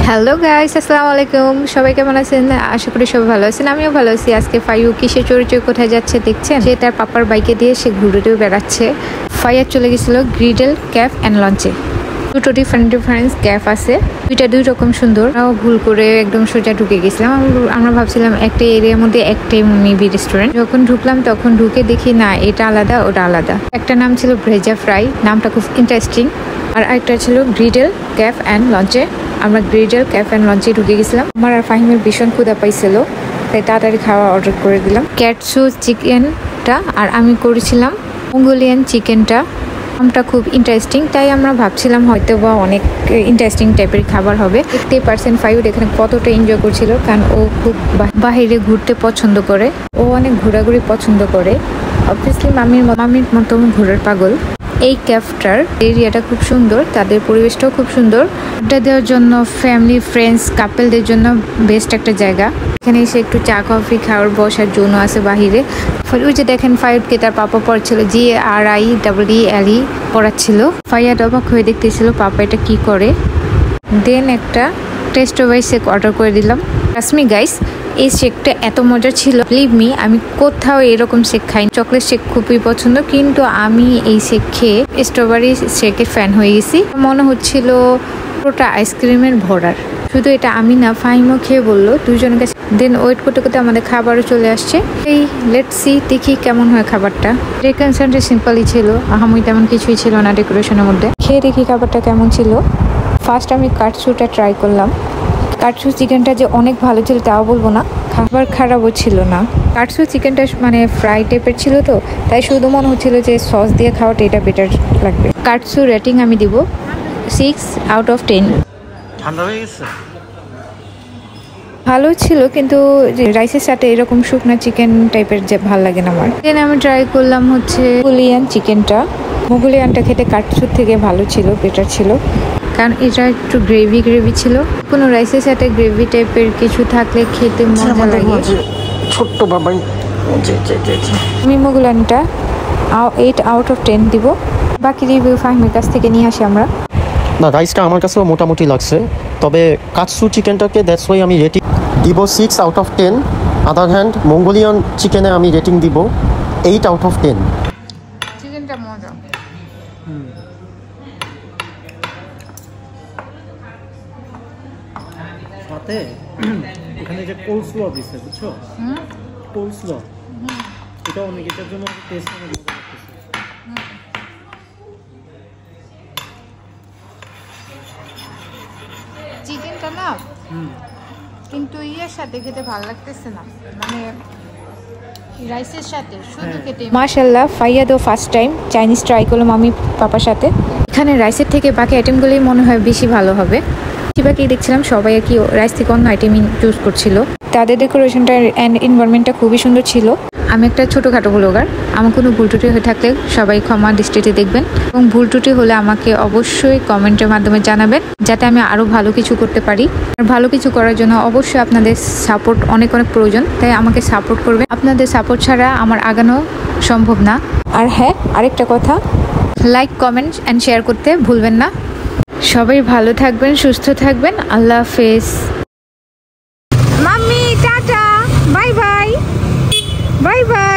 Hello guys, আসসালামু আলাইকুম। সবাই কেমন আছেন? আশা করি সবাই ভালো আছেন। আমিও ভালো আছি। আজকে ফাইউ কিসে চড়ে কোথায় যাচ্ছে দেখছেন? সে তার পাপার বাইকে দিয়ে সে ঘুরে বেড়াচ্ছে। ফাইয়া চলে গেছিল গ্রিডেল ক্যাফ অ্যান্ড লঞ্চে। দুটো ডিফারেন্ট ক্যাফ আছে, দুই রকম সুন্দর। ভুল করে একদম সোজা ঢুকে গেছিলাম। আমরা ভাবছিলাম একটা এরিয়ার মধ্যে একটাই মেবি রেস্টুরেন্ট। যখন ঢুকলাম তখন ঢুকে দেখি না, এটা আলাদা ওটা আলাদা। একটা নাম ছিল ভ্রেজা ফ্রাই, নামটা খুব ইন্টারেস্টিং। আর একটা ছিল গ্রিডেল ক্যাফ অ্যান্ড লঞ্চে। আমরা গ্রিডেল ক্যাফ অ্যান্ড লঞ্চে ঢুকে গেছিলাম। আমার আর ফাহিমের ভীষণ ক্ষুধা পাইছিল, তাই তাড়াতাড়ি খাওয়া অর্ডার করে দিলাম। ক্যাটসু চিকেনটা আর আমি করেছিলাম মঙ্গোলিয়ান চিকেনটা। নামটা খুব ইন্টারেস্টিং, তাই আমরা ভাবছিলাম হয়তো বা অনেক ইন্টারেস্টিং টাইপের খাবার হবে। 80% ফাইভ এখানে কতটা এনজয় করছিল, কারণ ও খুব বাহিরে ঘুরতে পছন্দ করে, ও অনেক ঘোরাঘুরি পছন্দ করে। অবভিয়াসলি মামির মতো ঘোরার পাগল। এই ক্যাফটার এরিয়াটা খুব সুন্দর, তাদের পরিবেশটাও খুব সুন্দর। আড্ডা দেওয়ার জন্য ফ্যামিলি ফ্রেন্ডস কাপেলদের জন্য বেস্ট একটা জায়গা। এখানে এসে একটু চা কফি খাওয়ার বসার জন্য আছে বাহিরে। ওই যে দেখেন ফাইভকে তার পাপা পড়ছিল, GRIEE পড়াচ্ছিল। ফাইয়া অবাক হয়ে দেখতেছিল পাপা এটা কি করে। দেন একটা টেস্ট ওভার শেক অর্ডার করে দিলাম। ট্রাস্ট গাইস, এই শেকটা এত মজা ছিল, বিলিভ মি, আমি কোথাও এরকম শেক খাই। চকলেট শেক খুবই পছন্দ, কিন্তু আমি এই শেক খেয়ে স্ট্রবেরি শেকের ফ্যান হয়ে গেছি। মনে হচ্ছিল পুরোটা আইসক্রিমের ভরার। শুধু এটা আমি না, ফাহিমও খেয়ে বললো, দুজনের কাছে। দেন ওয়েট করতে করতে আমাদের খাবারও চলে আসছে। এই লেটস সি, দেখি কেমন হয় খাবারটা। ডেকোরেশনটা সিম্পলই ছিল, আহামরি তেমন কিছুই ছিল না ডেকোরেশনের মধ্যে। খেয়ে দেখি খাবারটা কেমন ছিল। ফার্স্ট আমি কাটসুটা ট্রাই করলাম। কাটসু চিকেনটা যে অনেক ভালো ছিল তাও বলবো না, খাবার খারাপও ছিল না। কাটসু চিকেনটা মানে ফ্রাই টাইপের ছিল, তো তাই শুধু মনে হচ্ছিল যে সস দিয়ে খাওয়াটা এটা বেটার লাগবে। কাটসু রেটিং আমি দিব 6 আউট অফ 10। ঠান্ডা হয়ে গেছে, ভালো ছিল, কিন্তু রাইসের সাথে এরকম শুকনা চিকেন টাইপের যে ভালো লাগে না আমার। দেন আমি ট্রাই করলাম হচ্ছে মঙ্গোলিয়ান চিকেনটা। মঙ্গোলিয়ানটা খেতে কাটসুর থেকে ভালো ছিল, বেটার ছিল, কারণ এটা একটু গ্রেভি ছিল। কোনো রাইসের সাথে গ্রেভি টাইপের কিছু থাকলে খেতে মজা লাগে। ছোট্ট বাবাই। আমি মঙ্গোলিয়ানটা 8 আউট অফ 10 দিব। বাকি রিভিউ ফাহিমের কাছ থেকে নিয়ে আসি আমরা। না, রাইসটা আমার কাছেও মোটামুটি লাগছে, তবে কাটসু চিকেনটাকে দ্যাটস ওয়াই আমি রেটিং দিব 6 out of 10। Other hand Mongolian চিকেনে আমি রেটিং দিব 8 আউট অফ 10। চিকেনটা মজা। সাথে এখানে যে কোলস্লো দিচ্ছে, বুঝছো? কোলস্লো এটা অনেক, এটার জন্য টেস্ট অনেক ভালো লাগতেছে। চিকেনটা না কিন্তু ইয়ের সাথে খেতে ভালো লাগতেছে না, মানে রাইসের সাথে শুধু খেতে। মাশাআল্লাহ, ফাইয়া দো ফার্স্ট টাইম চাইনিজ ট্রাই করলাম আমি পাপার সাথে। এখানে রাইসের থেকে বাকি আইটেমগুলোই মনে হয় বেশি ভালো হবে। বাকি দেখছিলাম সবাই আর কি রাইস থেকে অন্য আইটেম চুজ করছিল। তাদের ডেকোরেশনটা অ্যান্ড এনভায়রনমেন্টটা খুবই সুন্দর ছিল। আমি একটা ছোটোখাটো ব্লগার, আমার কোনো ভুল ত্রুটি হয়ে থাকলে সবাই ক্ষমা দৃষ্টিতে দেখবেন, এবং ভুল ত্রুটি হলে আমাকে অবশ্যই কমেন্টের মাধ্যমে জানাবেন, যাতে আমি আরও ভালো কিছু করতে পারি। আর ভালো কিছু করার জন্য অবশ্যই আপনাদের সাপোর্ট অনেক প্রয়োজন, তাই আমাকে সাপোর্ট করবেন। আপনাদের সাপোর্ট ছাড়া আমার আগানো সম্ভব না। আর হ্যাঁ, আরেকটা কথা, লাইক কমেন্ট অ্যান্ড শেয়ার করতে ভুলবেন না। সবাই ভালো থাকবেন, সুস্থ থাকবেন। আল্লাহ হাফেজ। Mummy tata, bye bye, bye bye.